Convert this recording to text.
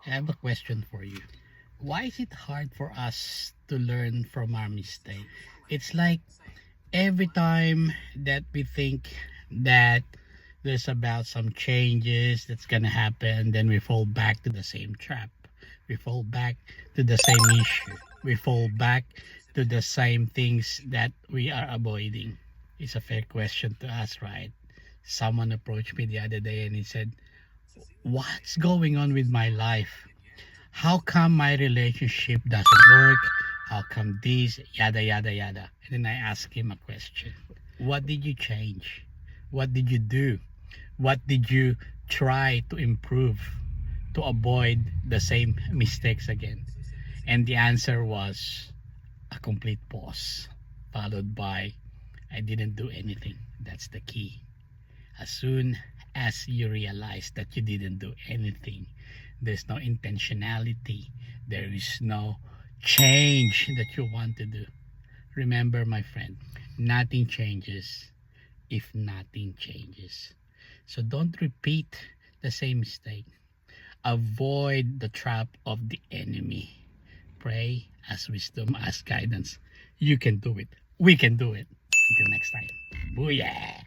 I have a question for you. Why is it hard for us to learn from our mistake? It's like every time that we think that there's about some changes that's gonna happen, then we fall back to the same trap. We fall back to the same issue. We fall back to the same things that we are avoiding. It's a fair question to ask, right? Someone approached me the other day and he said, what's going on with my life? How come my relationship doesn't work? How come this? Yada, yada, yada. And then I asked him a question. What did you change? What did you do? What did you try to improve to avoid the same mistakes again? And the answer was a complete pause, followed by, I didn't do anything. That's the key. As soon as you realize that you didn't do anything, there's no intentionality, there is no change that you want to do. Remember, my friend, nothing changes if nothing changes. So don't repeat the same mistake. Avoid the trap of the enemy. Pray, ask wisdom, ask guidance. You can do it. We can do it. Until next time. Booyah!